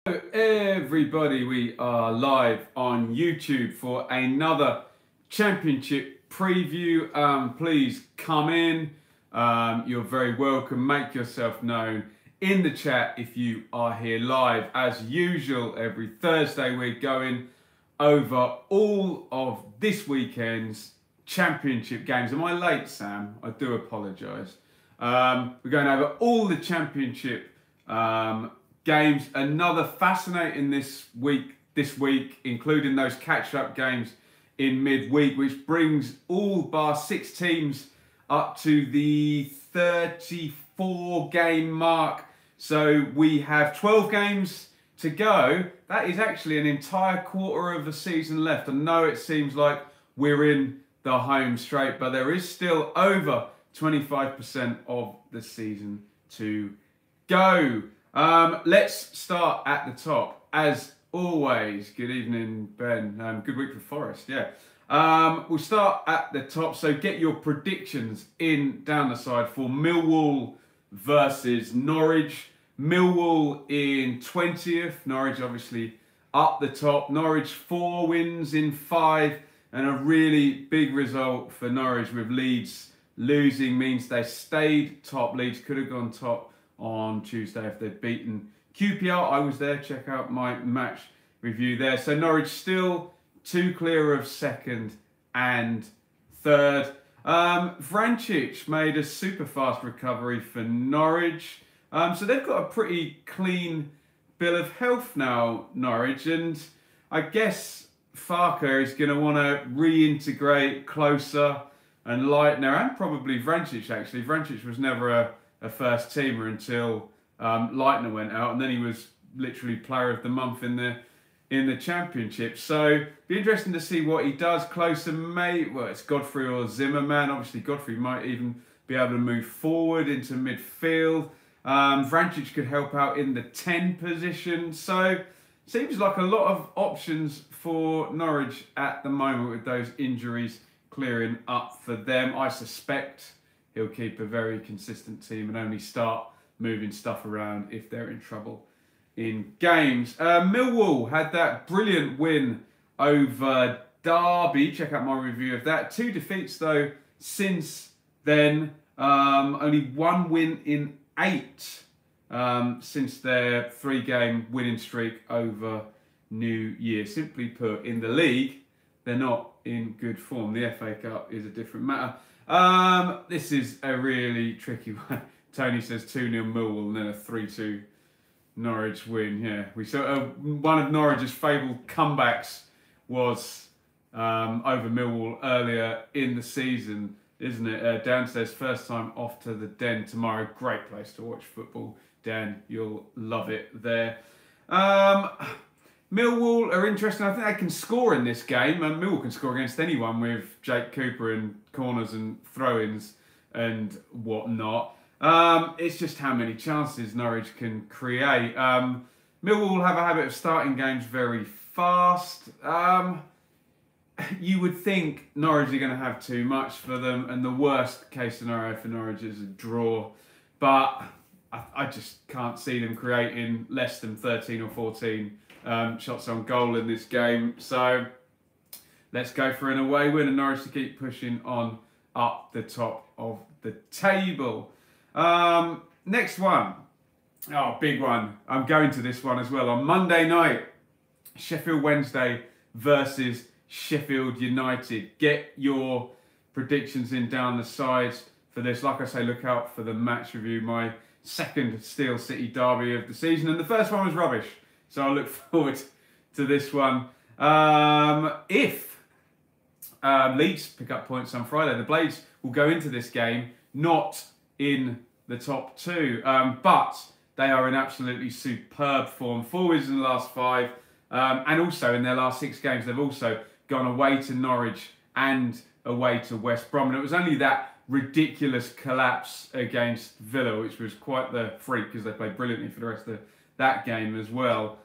Hello everybody, we are live on YouTube for another championship preview. Please come in, you're very welcome. Make yourself known in the chat if you are here live. As usual, every Thursday we're going over all of this weekend's championship games. Am I late, Sam? I do apologise. We're going over all the championship games. Another fascinating this week, including those catch-up games in midweek, which brings all bar 6 teams up to the 34 game mark. So we have 12 games to go. That is actually an entire quarter of the season left. I know it seems like we're in the home straight, but there is still over 25% of the season to go. Let's start at the top. As always, good evening, Ben. Good week for Forest, yeah. We'll start at the top, so get your predictions in down the side for Millwall versus Norwich. Millwall in 20th, Norwich obviously up the top. Norwich 4 wins in 5, and a really big result for Norwich with Leeds losing means they stayed top. Leeds could have gone top on Tuesday if they'd beaten QPR. I was there, check out my match review there. So Norwich still 2 clear of 2nd and 3rd. Vrancic made a super fast recovery for Norwich. So they've got a pretty clean bill of health now, Norwich, and I guess Farke is going to want to reintegrate closer and Leitner, and probably Vrancic actually. Vrancic was never a first teamer until Leitner went out, and then he was literally player of the month in the championship. So be interesting to see what he does. Closer well, it's Godfrey or Zimmerman. Obviously Godfrey might even be able to move forward into midfield. Vrancic could help out in the 10 position. So seems like a lot of options for Norwich at the moment with those injuries clearing up for them. I suspect he'll keep a very consistent team and only start moving stuff around if they're in trouble in games. Millwall had that brilliant win over Derby. Check out my review of that. 2 defeats though since then. Only 1 win in 8 since their 3-game winning streak over New Year. Simply put, in the league, they're not in good form. The FA Cup is a different matter. This is a really tricky one. Tony says 2-0 Millwall and then a 3-2 Norwich win. Yeah, we saw one of Norwich's fabled comebacks was over Millwall earlier in the season, isn't it? Downstairs, first time off to the Den tomorrow. Great place to watch football. Dan, you'll love it there. Millwall are interesting. I think they can score in this game. Millwall can score against anyone with Jake Cooper and corners and throw-ins and whatnot. It's just how many chances Norwich can create. Millwall have a habit of starting games very fast. You would think Norwich are going to have too much for them, and the worst case scenario for Norwich is a draw. But I just can't see them creating less than 13 or 14 shots on goal in this game. So let's go for an away win and Norwich to keep pushing on up the top of the table. Next one. Oh, big one. I'm going to this one as well. On Monday night, Sheffield Wednesday versus Sheffield United. Get your predictions in down the sides for this. Like I say, look out for the match review. My second Steel City derby of the season. And the first one was rubbish. So I look forward to this one. If Leeds pick up points on Friday, the Blades will go into this game not in the top 2. But they are in absolutely superb form. 4 wins in the last 5. And also in their last 6 games, they've also gone away to Norwich and away to West Brom. And it was only that ridiculous collapse against Villa, which was quite the freak because they played brilliantly for the rest of that game as well,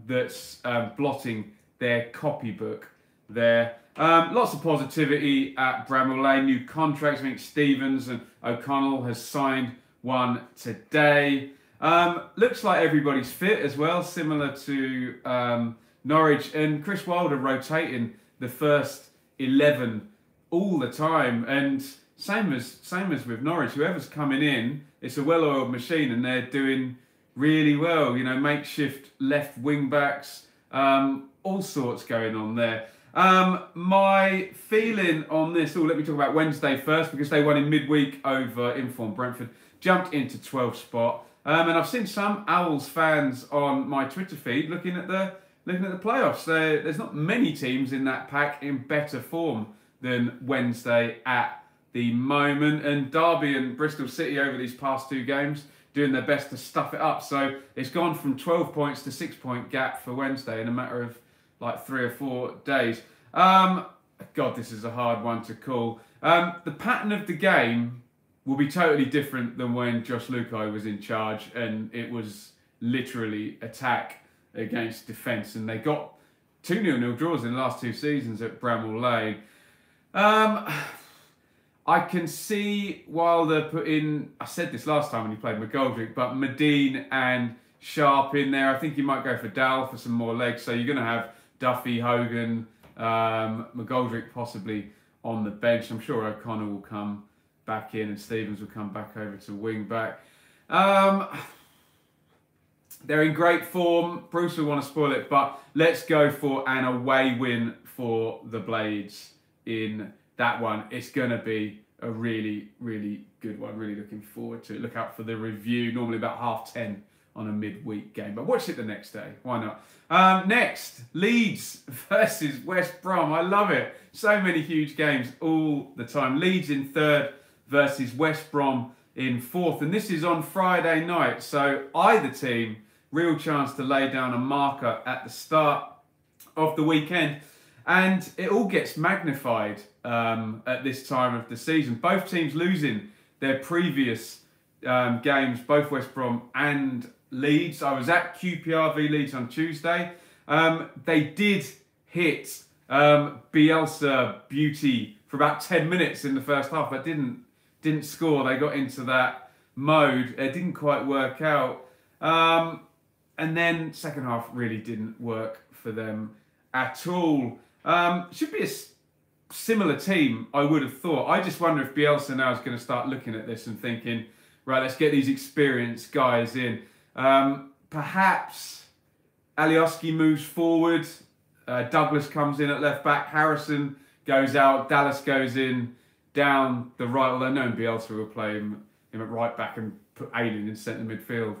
that's blotting their copybook there. Lots of positivity at Bramall Lane. New contracts. I think Stevens and O'Connell has signed one today. Looks like everybody's fit as well, similar to Norwich, and Chris Wilder rotating the first 11 all the time, and same as with Norwich, whoever's coming in, it's a well-oiled machine, and they're doing really well. You know, makeshift left wing backs, all sorts going on there. My feeling on this, let me talk about Wednesday first, because they won in midweek over informed Brentford, jumped into 12th spot, and I've seen some Owls fans on my Twitter feed looking at the playoffs. There's not many teams in that pack in better form than Wednesday at the moment, and Derby and Bristol City over these past 2 games doing their best to stuff it up. So it's gone from 12 points to 6-point gap for Wednesday in a matter of like 3 or 4 days. God, this is a hard one to call. The pattern of the game will be totally different than when Josh Lukai was in charge, and it was literally attack against defence, and they got 2 0-0 draws in the last 2 seasons at Bramall Lane. I can see Wilder put in, I said this last time when he played McGoldrick, but Medine and Sharp in there. I think he might go for Dowell for some more legs, so you're going to have Duffy, Hogan, McGoldrick possibly on the bench. I'm sure O'Connor will come back in and Stevens will come back over to wing back. They're in great form. Bruce will want to spoil it, but let's go for an away win for the Blades in that one. It's going to be a really, really good one. Really looking forward to it. Look out for the review, normally about 10:30 on a midweek game, but watch it the next day. Why not? Next, Leeds versus West Brom. I love it. So many huge games all the time. Leeds in 3rd versus West Brom in 4th, and this is on Friday night, so either team real chance to lay down a marker at the start of the weekend, and it all gets magnified at this time of the season. Both teams losing their previous games, both West Brom and Leeds. I was at QPR v Leeds on Tuesday. They did hit Bielsa beauty for about 10 minutes in the first half, but didn't score. They got into that mode. It didn't quite work out. And then second half really didn't work for them at all. Should be a similar team, I would have thought. I just wonder if Bielsa now is going to start looking at this and thinking, right, let's get these experienced guys in. Perhaps Alioski moves forward. Douglas comes in at left back. Harrison goes out. Dallas goes in down the right. Although knowing Bielsa will play him at right back and put Ayling in centre midfield.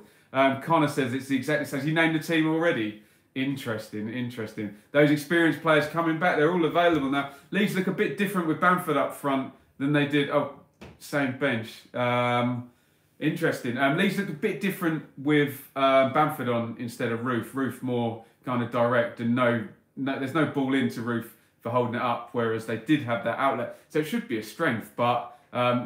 Connor says it's the exact same. You named the team already. Interesting. Those experienced players coming back, they're all available now. Leeds look a bit different with Bamford up front than they did. Oh, same bench. Interesting. Leeds look a bit different with Bamford on instead of Roof. Roof more kind of direct, and no, there's no ball into Roof for holding it up, whereas they did have that outlet. So it should be a strength, but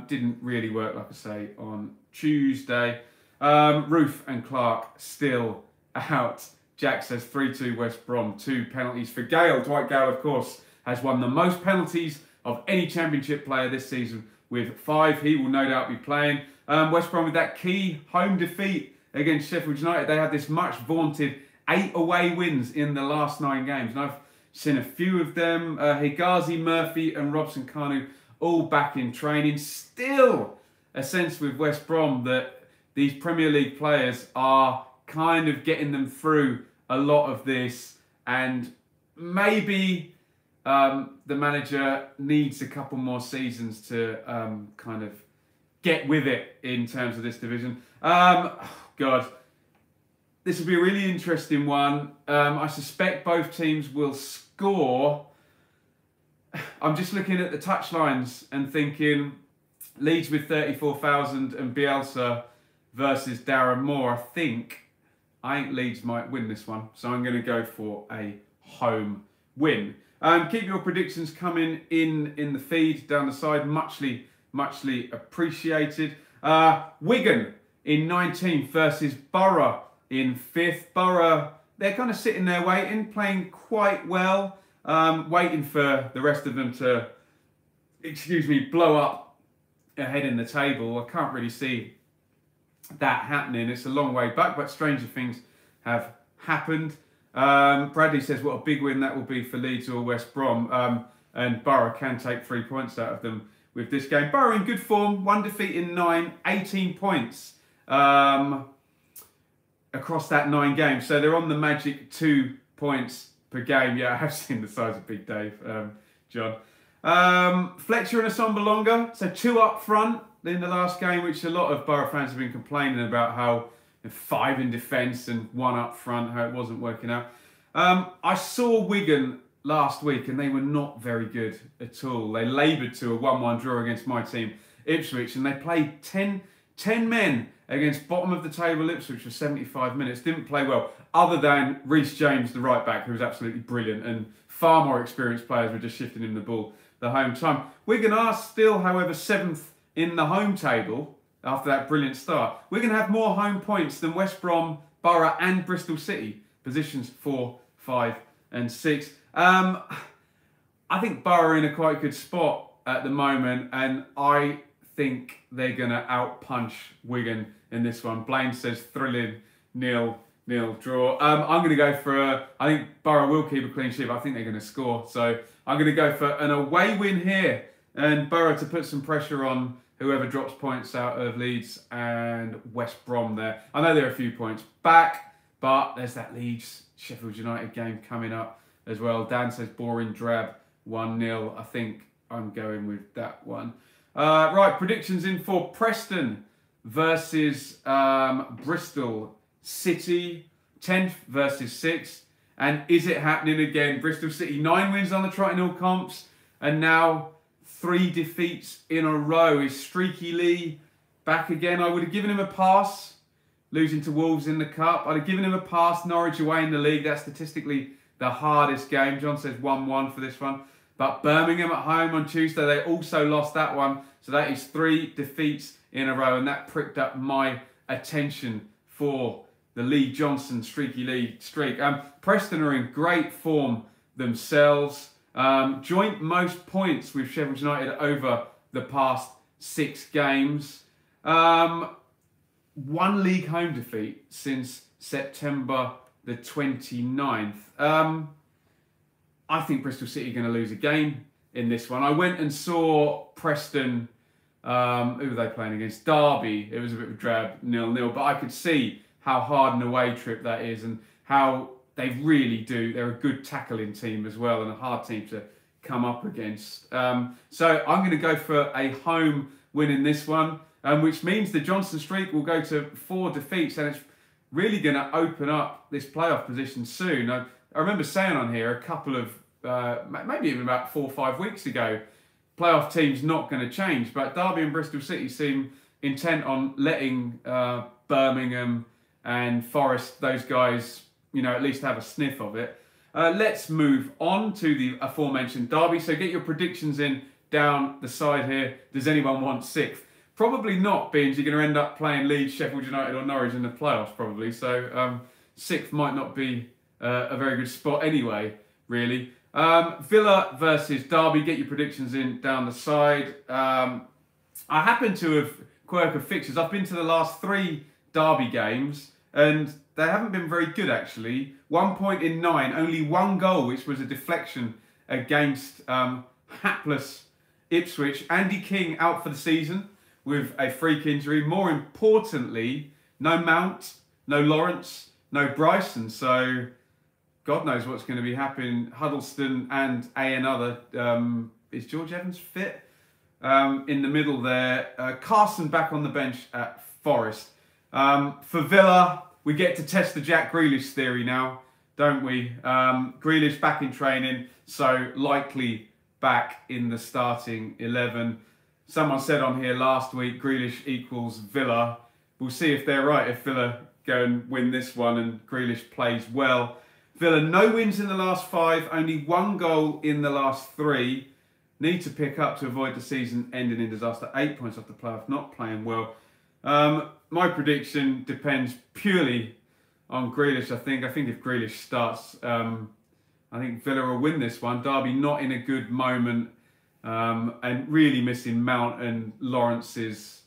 didn't really work, like I say, on Tuesday. Roof and Clark still out. Jack says 3-2 West Brom, 2 penalties for Gale. Dwight Gale, of course, has won the most penalties of any Championship player this season with 5. He will no doubt be playing. West Brom with that key home defeat against Sheffield United. They had this much vaunted 8 away wins in the last 9 games. And I've seen a few of them. Higazi, Murphy and Robson Kanu all back in training. Still a sense with West Brom that these Premier League players are kind of getting them through a lot of this, and maybe the manager needs a couple more seasons to kind of get with it in terms of this division. God, this will be a really interesting one. I suspect both teams will score. I'm just looking at the touchlines and thinking Leeds with 34,000 and Bielsa versus Darren Moore. I think Leeds might win this one, so I'm going to go for a home win. Keep your predictions coming in the feed down the side. Muchly appreciated. Wigan in 19th versus Borough in 5th. Borough, they're kind of sitting there waiting, playing quite well, waiting for the rest of them to, blow up ahead in the table. I can't really see that happening. It's a long way back, but stranger things have happened. Bradley says, what a big win that will be for Leeds or West Brom. And Borough can take 3 points out of them with this game. Borough in good form, 1 defeat in 9, 18 points across that 9 games. So they're on the magic 2 points per game. Yeah, I have seen the size of Big Dave, John. Fletcher and Assombalonga, so 2 up front in the last game, which a lot of Borough fans have been complaining about, how 5 in defence and 1 up front, how it wasn't working out. I saw Wigan last week and they were not very good at all. They laboured to a 1-1 draw against my team, Ipswich, and they played 10 men against bottom of the table Ipswich for 75 minutes. Didn't play well, other than Reece James, the right back, who was absolutely brilliant, and far more experienced players were just shifting him the ball the home time. Wigan are still, however, 7th in the home table after that brilliant start. Wigan have more home points than West Brom, Borough and Bristol City, positions 4, 5 and 6. I think Borough are in a quite good spot at the moment, and I think they're going to out-punch Wigan in this one. Blaine says thrilling 0-0 draw. I'm going to go for I think Borough will keep a clean sheet, but I think they're going to score. So I'm going to go for an away win here, and Borough to put some pressure on whoever drops points out of Leeds and West Brom there. I know they're a few points back, but there's that Leeds-Sheffield United game coming up as well. Dan says boring drab 1-0. I think I'm going with that one. Right, predictions in for Preston versus Bristol City. 10th versus 6th. And is it happening again? Bristol City, 9 wins on the Triton Hill comps, and now 3 defeats in a row. Is Streaky Lee back again? I would have given him a pass, losing to Wolves in the Cup. I'd have given him a pass, Norwich away in the league. That's statistically the hardest game. John says 1-1 for this one. But Birmingham at home on Tuesday, they also lost that one. So that is 3 defeats in a row, and that pricked up my attention for the Lee Johnson Streaky Lee streak. Preston are in great form themselves. Joint most points with Sheffield United over the past 6 games. 1 league home defeat since September the 29th. I think Bristol City are going to lose a game in this one. I went and saw Preston, who were they playing against? Derby. It was a bit of a drab 0-0, but I could see how hard an away trip that is and how they really do. They're a good tackling team as well and a hard team to come up against. So I'm going to go for a home win in this one, which means the Johnson streak will go to 4 defeats, and it's really going to open up this playoff position soon. I remember saying on here a couple of, maybe even about 4 or 5 weeks ago, playoff teams not going to change, but Derby and Bristol City seem intent on letting Birmingham and Forest, those guys, you know, at least have a sniff of it. Let's move on to the aforementioned Derby. So get your predictions in down the side here. Does anyone want 6th? Probably not, being you're going to end up playing Leeds, Sheffield United or Norwich in the playoffs probably. So 6th might not be a very good spot anyway, really. Villa versus Derby. Get your predictions in down the side. I happen to have quirk of fixtures. I've been to the last 3 Derby games, and they haven't been very good actually. 1 point in 9, only 1 goal, which was a deflection against hapless Ipswich. Andy King out for the season with a freak injury. More importantly, no Mount, no Lawrence, no Bryson. So God knows what's going to be happening. Huddleston and another. Is George Evans fit? In the middle there. Carson back on the bench at Forest. For Villa, we get to test the Jack Grealish theory now, don't we? Grealish back in training, so likely back in the starting 11. Someone said on here last week, Grealish equals Villa. We'll see if they're right, if Villa go and win this one and Grealish plays well. Villa, no wins in the last 5, only 1 goal in the last 3. Need to pick up to avoid the season ending in disaster. 8 points off the playoff, not playing well. My prediction depends purely on Grealish, I think. I think if Grealish starts, I think Villa will win this one. Derby not in a good moment, and really missing Mount and Lawrence's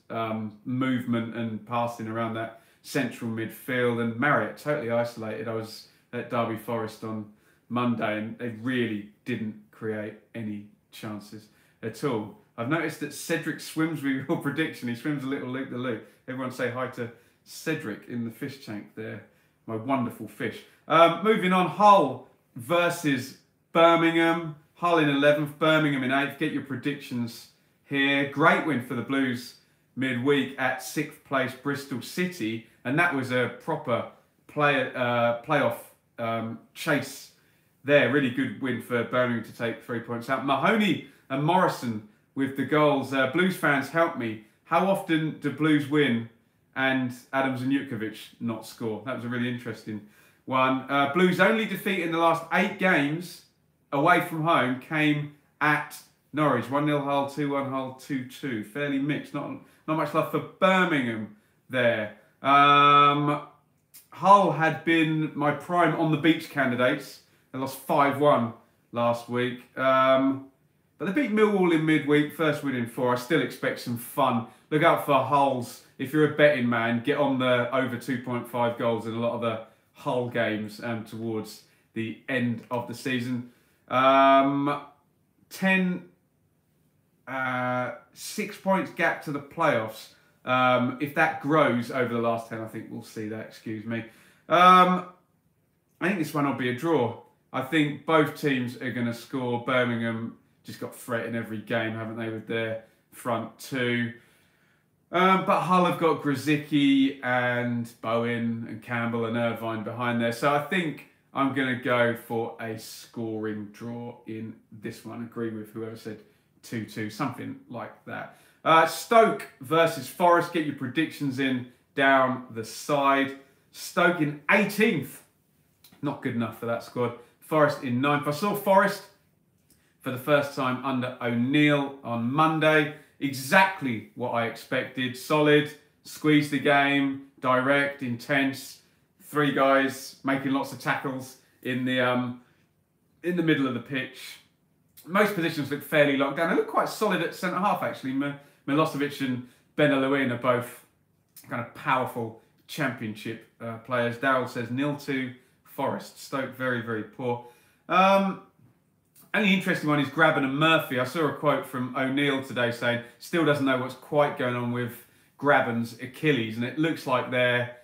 movement and passing around that central midfield. And Marriott totally isolated. I was at Derby Forest on Monday and they really didn't create any chances at all. I've noticed that Cedric swims with your prediction. He swims a little loop-the-loop. Everyone say hi to Cedric in the fish tank there. My wonderful fish. Moving on, Hull versus Birmingham. Hull in 11th, Birmingham in 8th. Get your predictions here. Great win for the Blues midweek at 6th place Bristol City. And that was a proper playoff chase there. Really good win for Birmingham to take 3 points out. Mahoney and Morrison with the goals. Blues fans, help me. How often do Blues win and Adams and Jutkovic not score? That was a really interesting one. Blues' only defeat in the last 8 games away from home came at Norwich. 1-0 Hull, 2-1 Hull, 2-2. Fairly mixed. Not much love for Birmingham there. Hull had been my prime on the beach candidates. They lost 5-1 last week. But they beat Millwall in midweek, first win in 4. I still expect some fun. Look out for Hulls. If you're a betting man, get on the over 2.5 goals in a lot of the Hull games towards the end of the season. 6 points gap to the playoffs. If that grows over the last 10, I think we'll see that, excuse me. I think this one will be a draw. I think both teams are going to score. Birmingham just got threat in every game, haven't they, with their front two. But Hull have got Grzycki and Bowen and Campbell and Irvine behind there. So I think I'm going to go for a scoring draw in this one. Agree with whoever said 2-2, something like that. Stoke versus Forest. Get your predictions in down the side. Stoke in 18th. Not good enough for that squad. Forest in 9th. I saw Forest for the first time under O'Neill on Monday. Exactly what I expected. Solid, squeeze the game, direct, intense. 3 guys making lots of tackles in the middle of the pitch. Most positions look fairly locked down. They look quite solid at centre half actually. Milosevic and Benalouin are both kind of powerful Championship players. Darryl says 0-2 Forest. Stoke very, very poor. Only interesting one is Grabban and Murphy. I saw a quote from O'Neill today saying still doesn't know what's quite going on with Grabban's Achilles, and it looks like they're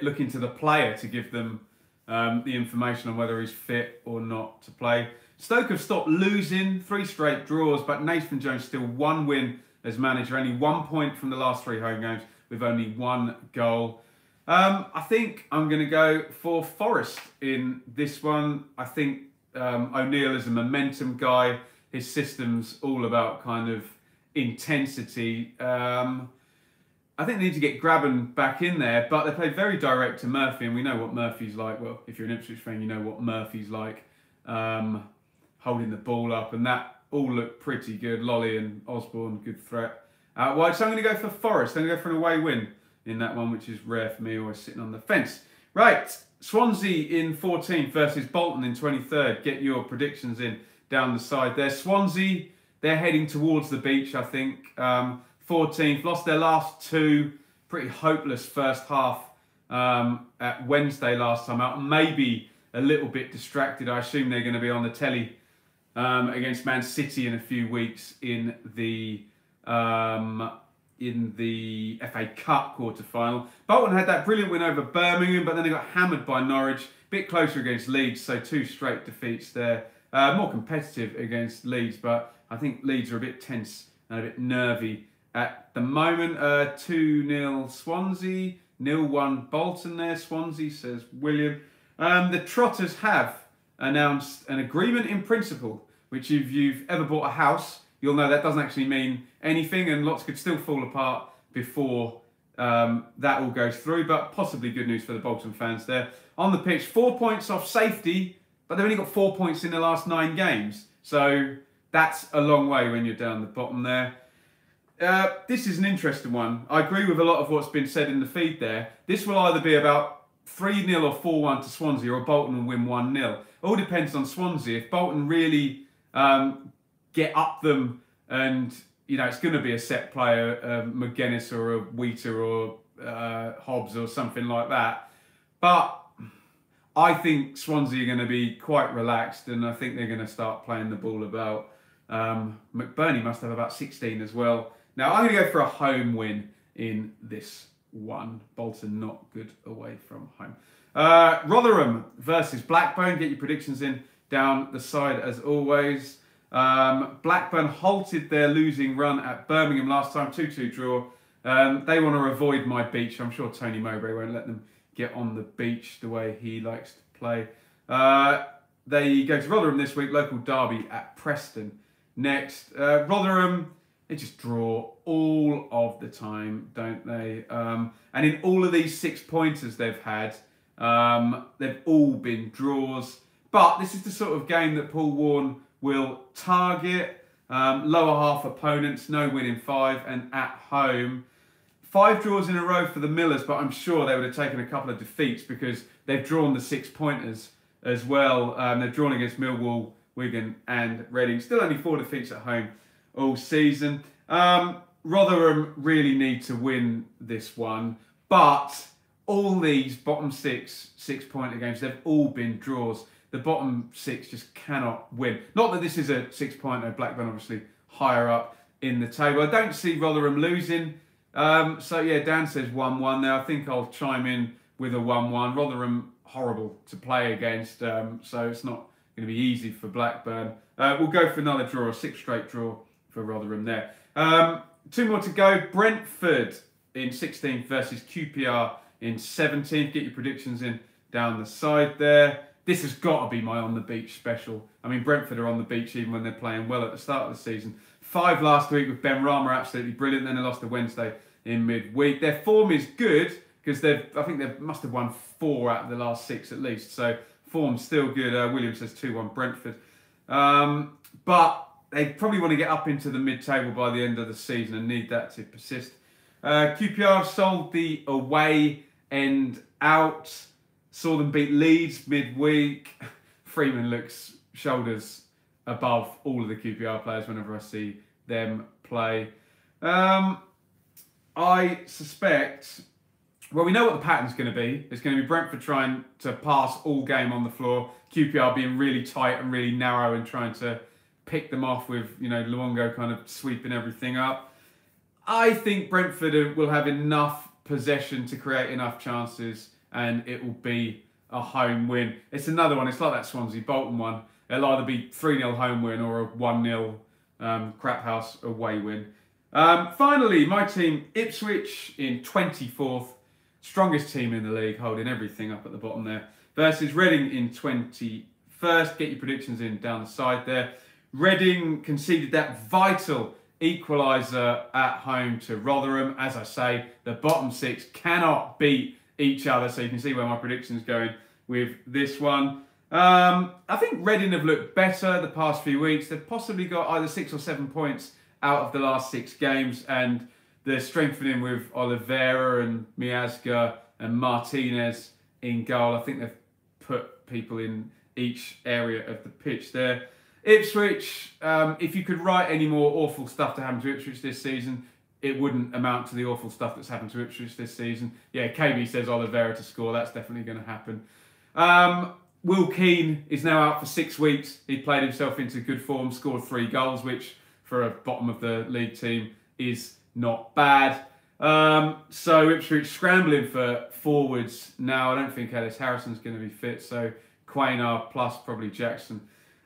looking to the player to give them the information on whether he's fit or not to play. Stoke have stopped losing, 3 straight draws, but Nathan Jones still 1 win as manager, only 1 point from the last 3 home games with only 1 goal. I think I'm going to go for Forest in this one. I think O'Neill is a momentum guy. His system's all about kind of intensity. I think they need to get Grabban back in there, but they play very direct to Murphy, and we know what Murphy's like. Well, if you're an Ipswich fan, you know what Murphy's like. Holding the ball up, and that all looked pretty good. Lolly and Osborne, good threat. Wide, so I'm going to go for Forest. I'm going to go for an away win in that one, which is rare for me, always sitting on the fence. Right, Swansea in 14th versus Bolton in 23rd. Get your predictions in down the side there. Swansea, they're heading towards the beach, I think. 14th, lost their last 2. Pretty hopeless first half at Wednesday last time out. Maybe a little bit distracted. I assume they're going to be on the telly against Man City in a few weeks in the FA Cup quarter-final. Bolton had that brilliant win over Birmingham, but then they got hammered by Norwich. Bit closer against Leeds, so 2 straight defeats there. More competitive against Leeds, but I think Leeds are a bit tense and a bit nervy at the moment. 2-0 Swansea, 0-1 Bolton there. Swansea, says William. The Trotters have announced an agreement in principle, which if you've ever bought a house, you'll know that doesn't actually mean anything, and lots could still fall apart before that all goes through, but possibly good news for the Bolton fans there. On the pitch, 4 points off safety, but they've only got 4 points in the last 9 games. So that's a long way when you're down the bottom there. This is an interesting one. I agree with a lot of what's been said in the feed there. This will either be about 3-0 or 4-1 to Swansea, or Bolton will win 1-0. All depends on Swansea. If Bolton really get up them and it's going to be a set player, McGuinness or a Wheater or Hobbs or something like that. But I think Swansea are going to be quite relaxed, and I think they're going to start playing the ball about. McBurney must have about 16 as well. Now, I'm going to go for a home win in this one. Bolton not good away from home. Rotherham versus Blackburn. Get your predictions in down the side as always. Blackburn halted their losing run at Birmingham last time, 2-2 draw. They want to avoid my beach. I'm sure Tony Mowbray won't let them get on the beach the way he likes to play. They go to Rotherham this week, local derby at Preston. Next, Rotherham, they just draw all of the time, don't they? And in all of these 6-pointers they've had, they've all been draws. But this is the sort of game that Paul Warne will target. Lower half opponents, no win in 5, and at home. 5 draws in a row for the Millers, but I'm sure they would have taken a couple of defeats because they've drawn the 6-pointers as well. They've drawn against Millwall, Wigan and Reading. Still only 4 defeats at home all season. Rotherham really need to win this one, but all these bottom 6-pointer games, they've all been draws. The bottom 6 just cannot win. Not that this is a 6-pointer, Blackburn obviously higher up in the table. I don't see Rotherham losing. So yeah, Dan says 1-1 there. I think I'll chime in with a 1-1. Rotherham, horrible to play against, so it's not going to be easy for Blackburn. We'll go for another draw, a 6 straight draw for Rotherham there. 2 more to go. Brentford in 16th versus QPR in 17th. Get your predictions in down the side there. This has got to be my on the beach special. I mean, Brentford are on the beach even when they're playing well at the start of the season. 5 last week with Ben Rama, absolutely brilliant. Then they lost to Wednesday in midweek. Their form is good because I think they must have won 4 out of the last 6 at least. So form's still good. Williams says 2-1 Brentford. But they probably want to get up into the mid-table by the end of the season and need that to persist. QPR sold the away end out. Saw them beat Leeds midweek. Freeman looks shoulders above all of the QPR players whenever I see them play. I suspect, well, we know what the pattern's going to be. It's going to be Brentford trying to pass all game on the floor. QPR being really tight and really narrow and trying to pick them off with, Luongo kind of sweeping everything up. I think Brentford will have enough possession to create enough chances and it will be a home win. It's another one. It's like that Swansea-Bolton one. It'll either be 3-0 home win or a 1-0 crap house away win. Finally, my team, Ipswich in 24th. Strongest team in the league, holding everything up at the bottom there. Versus Reading in 21st. Get your predictions in down the side there. Reading conceded that vital equaliser at home to Rotherham. As I say, the bottom 6 cannot beat each other, so you can see where my prediction's going with this one. I think Reading have looked better the past few weeks. They've possibly got either 6 or 7 points out of the last 6 games, and they're strengthening with Oliveira and Miazga and Martinez in goal. I think they've put people in each area of the pitch there. Ipswich, if you could write any more awful stuff to happen to Ipswich this season, it wouldn't amount to the awful stuff that's happened to Ipswich this season. Yeah, KB says Oliveira to score. That's definitely going to happen. Will Keane is now out for 6 weeks. He played himself into good form, scored 3 goals, which for a bottom of the league team is not bad. So Ipswich scrambling for forwards now. I don't think Ellis Harrison's going to be fit, so Quaynard plus probably Jackson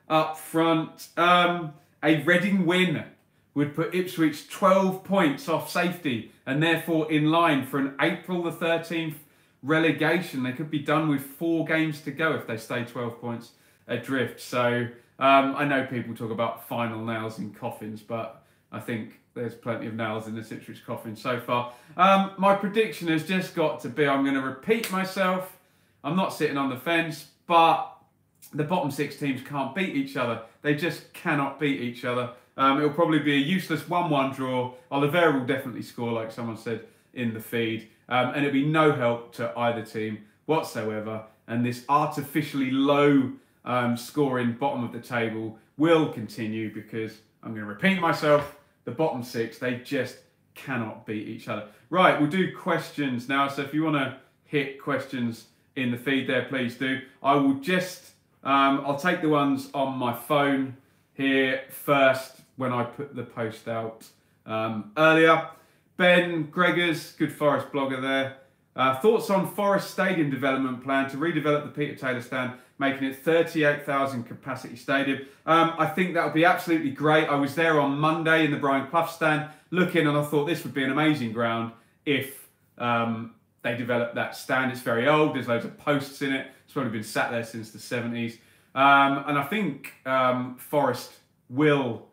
up front. A Reading win would put Ipswich 12 points off safety and therefore in line for an April the 13th relegation. They could be done with 4 games to go if they stay 12 points adrift. So I know people talk about final nails in coffins, but I think there's plenty of nails in the Ipswich coffin so far. My prediction has just got to be, I'm going to repeat myself. I'm not sitting on the fence, but the bottom 6 teams can't beat each other. They just cannot beat each other. It'll probably be a useless 1-1 draw. Oliveira will definitely score, like someone said in the feed. And it'll be no help to either team whatsoever. And this artificially low scoring bottom of the table will continue because, I'm going to repeat myself, the bottom 6, they just cannot beat each other. Right, we'll do questions now. So if you want to hit questions in the feed there, please do. I will just, I'll take the ones on my phone here first when I put the post out earlier. Ben Gregors, good Forest blogger there. Thoughts on Forest Stadium development plan to redevelop the Peter Taylor stand, making it 38,000 capacity stadium. I think that would be absolutely great. I was there on Monday in the Brian Clough stand looking, and I thought this would be an amazing ground if they developed that stand. It's very old. There's loads of posts in it. It's probably been sat there since the 70s. And I think Forest will.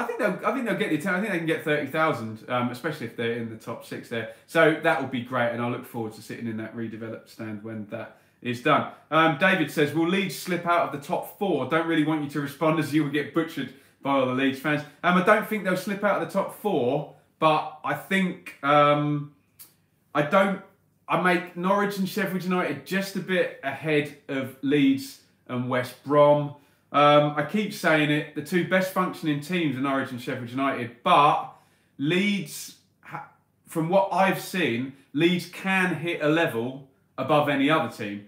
I think they'll get the attention. I think they can get 30,000, especially if they're in the top 6 there. So that will be great, and I look forward to sitting in that redeveloped stand when that is done. David says, will Leeds slip out of the top 4? Don't really want you to respond as you will get butchered by all the Leeds fans. I don't think they'll slip out of the top 4, but I think I make Norwich and Sheffield United just a bit ahead of Leeds and West Brom. I keep saying it, the 2 best functioning teams are Norwich and Sheffield United, but Leeds, from what I've seen, Leeds can hit a level above any other team.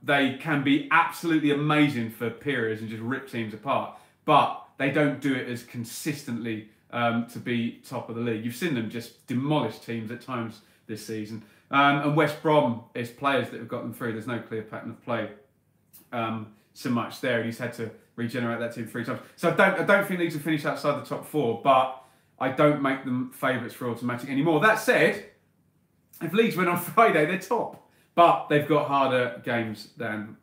They can be absolutely amazing for periods and just rip teams apart, but they don't do it as consistently to be top of the league. You've seen them just demolish teams at times this season. And West Brom is players that have got them through. There's no clear pattern of play. So much there, and he's had to regenerate that team 3 times. So I don't think Leeds will finish outside the top 4, but I don't make them favourites for automatic anymore. That said, if Leeds win on Friday, they're top, but they've got harder games than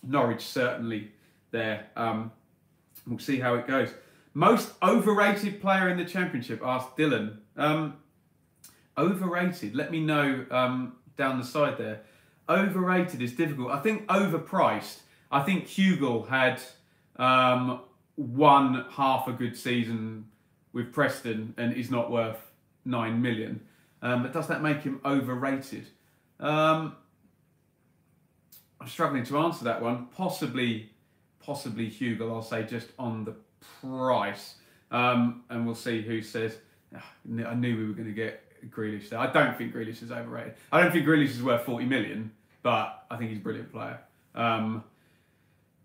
Norwich certainly there. We'll see how it goes. Most overrated player in the Championship, asked Dylan. Overrated, let me know down the side there. Overrated is difficult. I think overpriced. I think Hugill had one half a good season with Preston and is not worth 9 million. But does that make him overrated? I'm struggling to answer that one. Possibly Hugill, I'll say, just on the price. And we'll see who says, I knew we were going to get Grealish there. I don't think Grealish is overrated. I don't think Grealish is worth 40 million, but I think he's a brilliant player.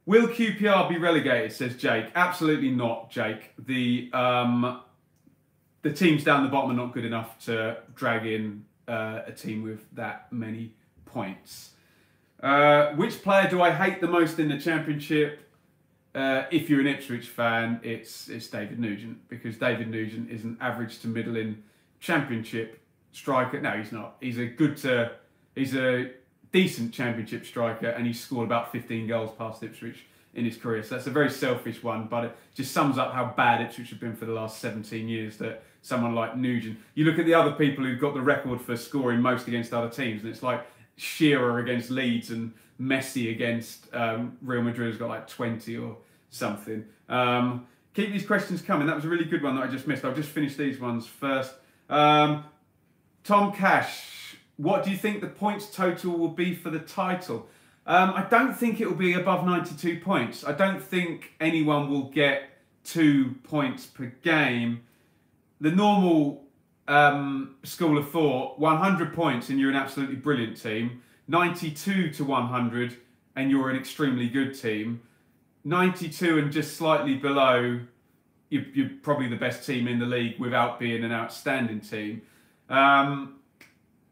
Will QPR be relegated, says Jake. Absolutely not, Jake. The teams down the bottom are not good enough to drag in a team with that many points. Which player do I hate the most in the Championship? If you're an Ipswich fan, it's David Nugent, because David Nugent is an average to middling Championship striker. No, he's not. He's a decent Championship striker, and he's scored about 15 goals past Ipswich in his career. So that's a very selfish one, but it just sums up how bad Ipswich have been for the last 17 years, that someone like Nugent. You look at the other people who've got the record for scoring most against other teams, and it's like Shearer against Leeds and Messi against Real Madrid has got like 20 or something. Keep these questions coming. That was a really good one that I just missed. I'll just finish these ones first. Tom Cash, what do you think the points total will be for the title? I don't think it will be above 92 points. I don't think anyone will get 2 points per game. The normal school of thought, 100 points and you're an absolutely brilliant team. 92 to 100 and you're an extremely good team. 92 and just slightly below, you're probably the best team in the league without being an outstanding team.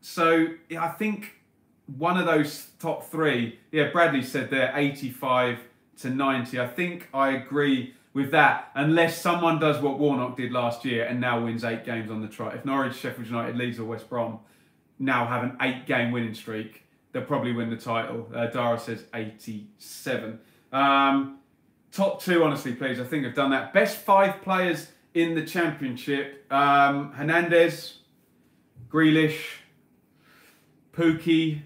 So I think one of those top 3, Bradley said they're 85 to 90. I think I agree with that, unless someone does what Warnock did last year and now wins 8 games on the trot. If Norwich, Sheffield United, Leeds or West Brom now have an 8-game winning streak, they'll probably win the title. Dara says 87. Top 2, honestly, please. I think I've done that. Best 5 players in the Championship. Hernandez, Grealish, Pookie.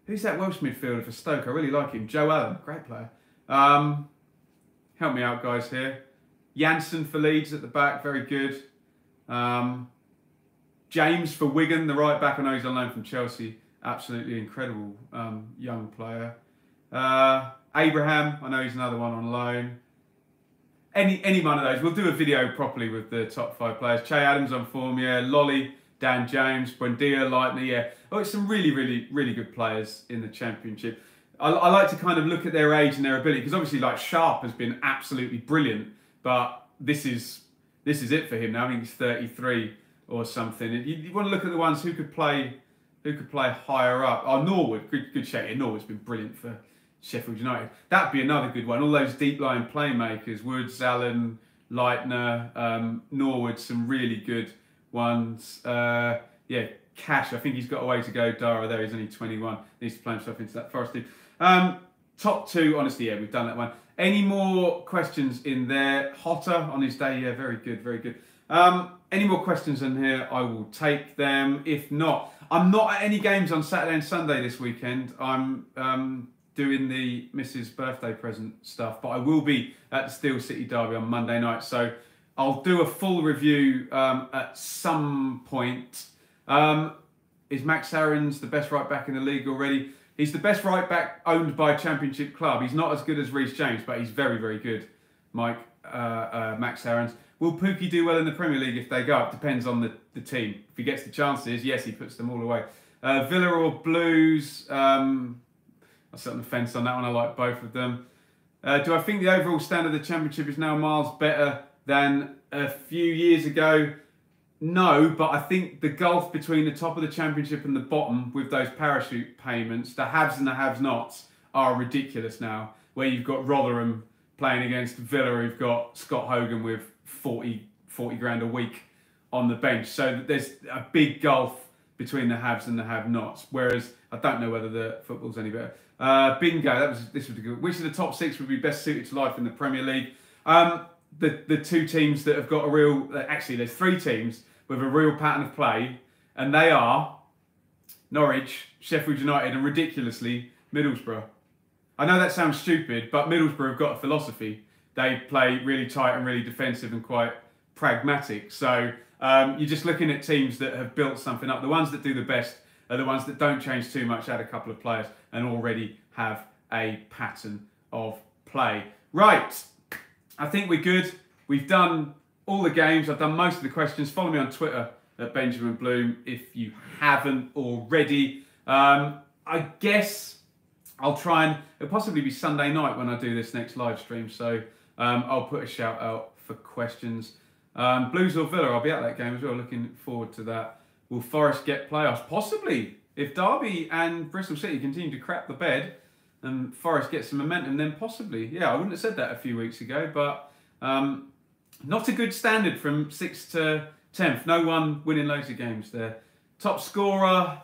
Who's that Welsh midfielder for Stoke? I really like him. Joe Allen, great player. Help me out, guys, here. Janssen for Leeds at the back, very good. James for Wigan, the right back. I know he's on loan from Chelsea. Absolutely incredible young player. Abraham, I know he's another one on loan. Any one of those. We'll do a video properly with the top 5 players. Che Adams on form, yeah. Lolly, Dan James, Buendia, Leitner, yeah. Oh, it's some really good players in the Championship. I like to kind of look at their age and their ability, because obviously like Sharp has been absolutely brilliant, but this is it for him now. I think he's 33 or something. You want to look at the ones who could play higher up. Oh, Norwood, good shout. Yeah, Norwood's been brilliant for Sheffield United. That'd be another good one. All those deep line playmakers, Woods, Allen, Leitner, Norwood, some really good ones. Yeah, Cash, I think he's got a way to go. Dara there, he's only 21. Needs to play himself into that Forest team. Top 2, honestly, yeah, we've done that one. Any more questions in there? Hotter on his day, yeah, very good, very good. Any more questions in here, I will take them. If not, I'm not at any games on Saturday and Sunday this weekend. I'm doing the Mrs. birthday present stuff, but I will be at the Steel City Derby on Monday night, so I'll do a full review at some point. Is Max Aarons the best right back in the league already? He's the best right back owned by a Championship club. He's not as good as Reece James, but he's very good, Mike. Max Aarons. Will Pookie do well in the Premier League if they go up? Depends on the team. If he gets the chances, yes, he puts them all away. Villa or Blues? I'll sit on the fence on that one. I like both of them. Do I think the overall standard of the Championship is now miles better than a few years ago? No, but I think the gulf between the top of the Championship and the bottom with those parachute payments, the haves and the have-nots, are ridiculous now. Where you've got Rotherham playing against Villa, who've got Scott Hogan with 40 grand a week on the bench. So there's a big gulf between the haves and the have-nots. Whereas I don't know whether the football's any better. Bingo, this was a good. Which of the top 6 would be best suited to life in the Premier League? The 2 teams that have got a real. Actually, there's 3 teams with a real pattern of play, and they are Norwich, Sheffield United, and ridiculously Middlesbrough. I know that sounds stupid, but Middlesbrough have got a philosophy. They play really tight and really defensive and quite pragmatic. So you're just looking at teams that have built something up. The ones that do the best are the ones that don't change too much, add a couple of players, and already have a pattern of play. Right, I think we're good. We've done all the games. I've done most of the questions. Follow me on Twitter at Benjamin Bloom if you haven't already. I guess I'll try and, it'll possibly be Sunday night when I do this next live stream, so I'll put a shout out for questions. Blues or Villa, I'll be at that game as well, looking forward to that. Will Forest get playoffs? Possibly. If Derby and Bristol City continue to crap the bed and Forest get some momentum, then possibly. Yeah, I wouldn't have said that a few weeks ago, but not a good standard from 6th to 10th. No one winning loads of games there. Top scorer,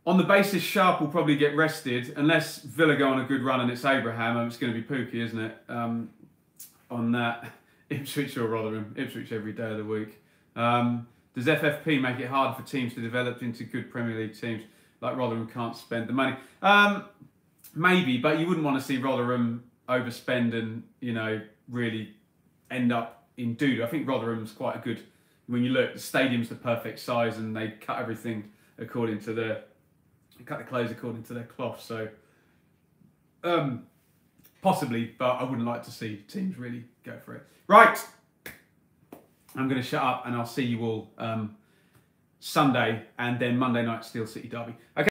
on the basis Sharp will probably get rested, unless Villa go on a good run and it's Abraham, and it's going to be Pookie, isn't it? On that, Ipswich or Rotherham. Ipswich every day of the week. Does FFP make it harder for teams to develop into good Premier League teams? Like Rotherham can't spend the money. Maybe, but you wouldn't want to see Rotherham overspend and, you know, really end up in doo-doo. I think Rotherham's quite a good, when you look, the stadium's the perfect size and they cut everything according to their, cut the clothes according to their cloth. So, possibly, but I wouldn't like to see teams really go for it. Right, I'm going to shut up and I'll see you all Sunday and then Monday night Steel City Derby. Okay.